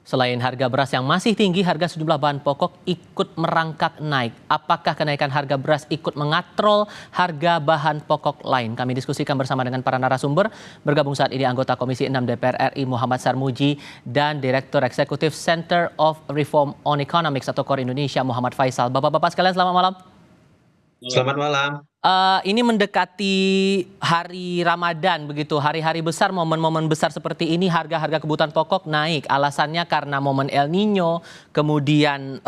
Selain harga beras yang masih tinggi, harga sejumlah bahan pokok ikut merangkak naik. Apakah kenaikan harga beras ikut mengatrol harga bahan pokok lain? Kami diskusikan bersama dengan para narasumber. Bergabung saat ini anggota Komisi 6 DPR RI Muhammad Sarmuji dan Direktur Eksekutif Center of Reform on Economics atau KOR Indonesia Muhammad Faisal. Bapak-bapak sekalian, selamat malam. Selamat malam. Ini mendekati hari Ramadan begitu, hari-hari besar, momen-momen besar seperti ini, harga-harga kebutuhan pokok naik. Alasannya karena momen El Nino, kemudian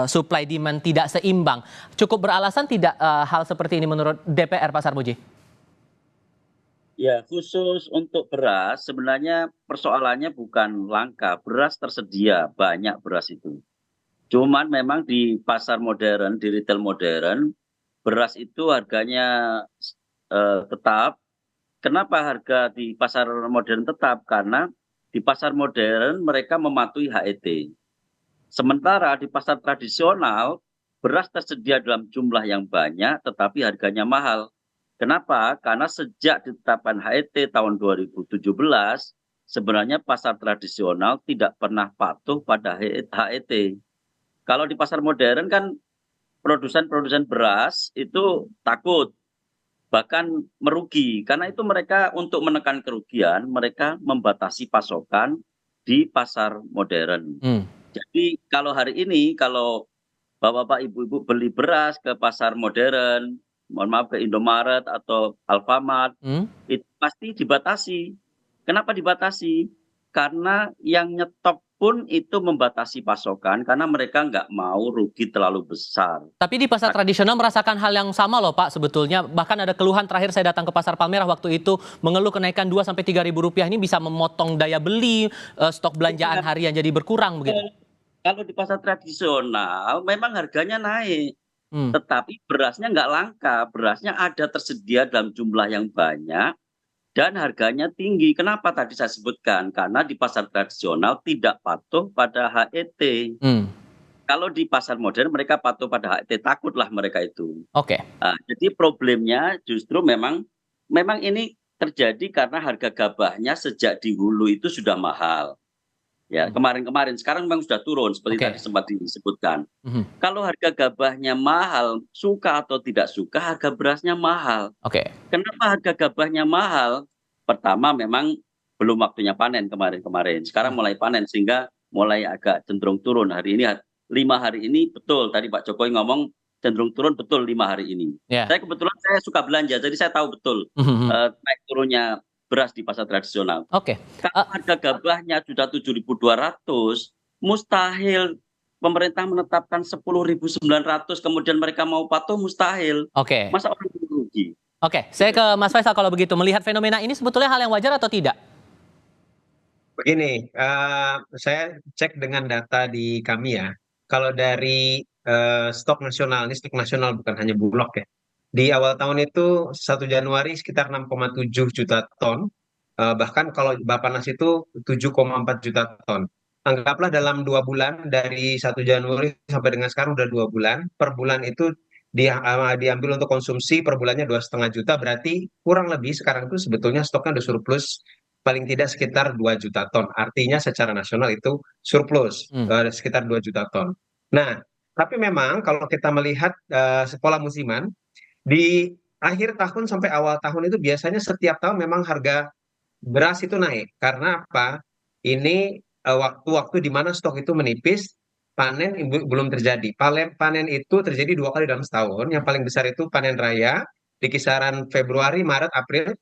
supply demand tidak seimbang. Cukup beralasan tidak hal seperti ini menurut DPR, Pak Sarmuji? Ya, khusus untuk beras, sebenarnya persoalannya bukan langka. Beras tersedia, banyak beras itu. Cuman memang di pasar modern, di retail modern, beras itu harganya tetap. Kenapa harga di pasar modern tetap? Karena di pasar modern mereka mematuhi HET. Sementara di pasar tradisional, beras tersedia dalam jumlah yang banyak tetapi harganya mahal. Kenapa? Karena sejak ditetapkan HET tahun 2017, sebenarnya pasar tradisional tidak pernah patuh pada HET. Kalau di pasar modern kan produsen-produsen beras itu takut, bahkan merugi. Karena itu mereka untuk menekan kerugian, mereka membatasi pasokan di pasar modern. Jadi kalau hari ini, kalau bapak-bapak, ibu-ibu beli beras ke pasar modern, mohon maaf ke Indomaret atau Alfamart, itu pasti dibatasi. Kenapa dibatasi? Karena yang nyetok pun itu membatasi pasokan karena mereka nggak mau rugi terlalu besar. Tapi di pasar tradisional merasakan hal yang sama loh Pak sebetulnya. Bahkan ada keluhan, terakhir saya datang ke Pasar Palmerah waktu itu mengeluh kenaikan 2 sampai 3 ribu rupiah ini bisa memotong daya beli, stok belanjaan harian jadi berkurang begitu. Kalau di pasar tradisional memang harganya naik, Hmm. tetapi berasnya nggak langka, berasnya ada tersedia dalam jumlah yang banyak dan harganya tinggi. Kenapa tadi saya sebutkan? Karena di pasar tradisional tidak patuh pada HET. Kalau di pasar modern mereka patuh pada HET, takutlah mereka itu. Oke. Jadi problemnya justru memang ini terjadi karena harga gabahnya sejak di hulu itu sudah mahal. Ya, kemarin-kemarin, sekarang memang sudah turun seperti Oke. tadi sempat disebutkan. Kalau harga gabahnya mahal, suka atau tidak suka, harga berasnya mahal. Oke. Kenapa harga gabahnya mahal? Pertama memang belum waktunya panen kemarin-kemarin. Sekarang mulai panen sehingga mulai agak cenderung turun. Hari ini 5 hari ini betul tadi Pak Jokowi ngomong cenderung turun, betul 5 hari ini. Ya. Saya kebetulan saya suka belanja, jadi saya tahu betul naik turunnya beras di pasar tradisional. Oke. Kalau harga gabahnya sudah 7.200, mustahil pemerintah menetapkan 10.900 kemudian mereka mau patuh, mustahil. Oke. Masa orang rugi? Oke, saya ke Mas Faisal kalau begitu. Melihat fenomena ini sebetulnya hal yang wajar atau tidak? Begini, saya cek dengan data di kami ya. Kalau dari stok nasional, ini stok nasional bukan hanya Bulog ya. Di awal tahun itu 1 Januari sekitar 6,7 juta ton. Bahkan kalau Bapanas itu 7,4 juta ton. Anggaplah dalam 2 bulan dari 1 Januari sampai dengan sekarang udah 2 bulan. Per bulan itu diambil untuk konsumsi per bulannya 2,5 juta. Berarti kurang lebih sekarang itu sebetulnya stoknya udah surplus paling tidak sekitar 2 juta ton. Artinya secara nasional itu surplus sekitar 2 juta ton. Nah, tapi memang kalau kita melihat pola musiman, di akhir tahun sampai awal tahun itu biasanya setiap tahun memang harga beras itu naik. Karena apa? Ini waktu-waktu di mana stok itu menipis, panen belum terjadi. Panen itu terjadi 2 kali dalam setahun. Yang paling besar itu panen raya di kisaran Februari, Maret, April.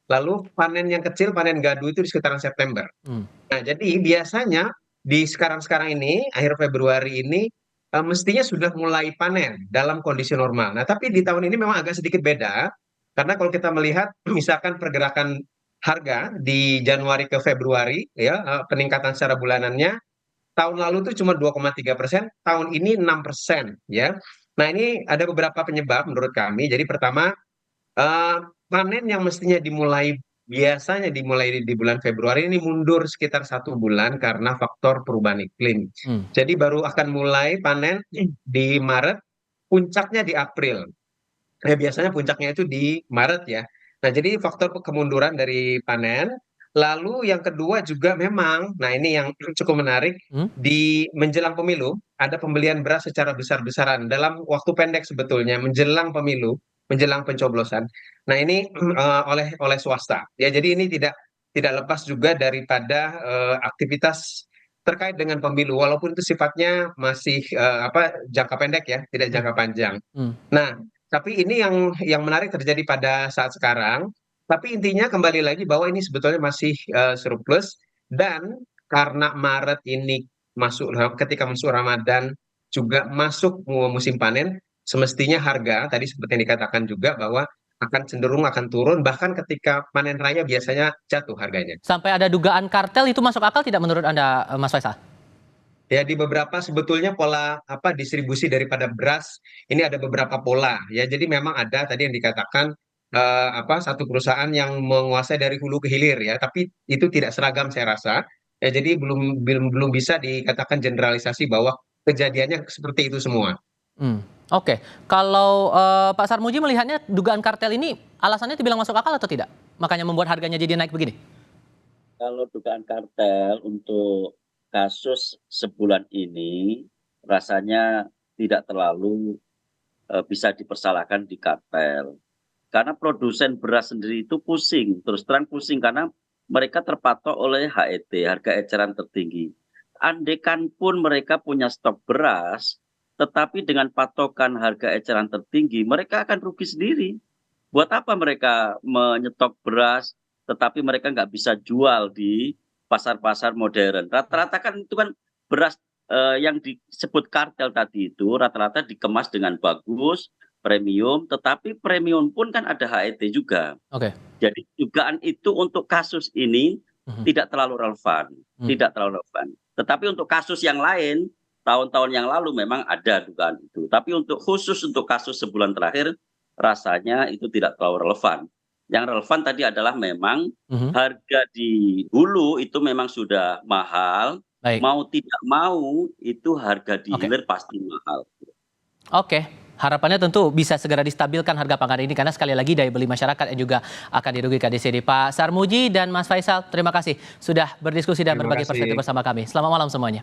Lalu panen yang kecil, panen gadu itu di sekitaran September. Nah, jadi biasanya di sekarang-sekarang ini, akhir Februari ini, mestinya sudah mulai panen dalam kondisi normal. Nah, tapi di tahun ini memang agak sedikit beda, karena kalau kita melihat misalkan pergerakan harga di Januari ke Februari, ya peningkatan secara bulanannya, tahun lalu itu cuma 2,3%, tahun ini 6%, ya. Nah, ini ada beberapa penyebab menurut kami. Jadi pertama, panen yang mestinya biasanya dimulai di bulan Februari ini mundur sekitar 1 bulan karena faktor perubahan iklim. Jadi baru akan mulai panen di Maret, puncaknya di April. Biasanya puncaknya itu di Maret ya. Nah, jadi faktor kemunduran dari panen, Lalu yang kedua juga memang, nah ini yang cukup menarik, Hmm? di menjelang pemilu ada pembelian beras secara besar-besaran dalam waktu pendek sebetulnya menjelang pemilu, menjelang pencoblosan. Nah ini oleh swasta. Ya jadi ini tidak lepas juga daripada aktivitas terkait dengan pemilu walaupun itu sifatnya masih jangka pendek ya, tidak Hmm. jangka panjang. Hmm. Nah, tapi ini yang menarik terjadi pada saat sekarang, tapi intinya kembali lagi bahwa ini sebetulnya masih surplus dan karena Maret ini ketika masuk Ramadan juga masuk musim panen, semestinya harga tadi seperti yang dikatakan juga bahwa akan cenderung akan turun bahkan ketika panen raya biasanya jatuh harganya. Sampai ada dugaan kartel itu masuk akal tidak menurut Anda, Mas Faisal? Ya di beberapa sebetulnya pola distribusi daripada beras ini ada beberapa pola ya. Jadi memang ada tadi yang dikatakan satu perusahaan yang menguasai dari hulu ke hilir ya, tapi itu tidak seragam saya rasa. Ya jadi belum belum belum bisa dikatakan generalisasi bahwa kejadiannya seperti itu semua. Hmm. Oke, kalau Pak Sarmuji melihatnya dugaan kartel ini alasannya dibilang masuk akal atau tidak? Makanya membuat harganya jadi naik begini? Kalau dugaan kartel untuk kasus sebulan ini rasanya tidak terlalu bisa dipersalahkan di kartel. Karena produsen beras sendiri itu pusing, terus terang pusing karena mereka terpatok oleh HET, harga eceran tertinggi. Andaikan pun mereka punya stok beras, tetapi dengan patokan harga eceran tertinggi, mereka akan rugi sendiri. Buat apa mereka menyetok beras, tetapi mereka nggak bisa jual di pasar-pasar modern. Rata-rata kan itu kan beras yang disebut kartel tadi itu rata-rata dikemas dengan bagus, premium, tetapi premium pun kan ada HET juga. Oke. Jadi dugaan itu untuk kasus ini Mhm. tidak terlalu relevan, Hmm. tidak terlalu relevan. Tetapi untuk kasus yang lain, tahun-tahun yang lalu memang ada dugaan itu. Tapi untuk khusus untuk kasus sebulan terakhir, rasanya itu tidak terlalu relevan. Yang relevan tadi adalah memang Mhm. harga di hulu itu memang sudah mahal, Baik. mau tidak mau itu harga di Oke. hilir pasti mahal. Oke, harapannya tentu bisa segera distabilkan harga pangan ini karena sekali lagi daya beli masyarakat yang juga akan dirugikan di sini. Pak Sarmuji dan Mas Faisal, terima kasih sudah berdiskusi dan Terima berbagi perspektif kasih. bersama kami. Selamat malam semuanya.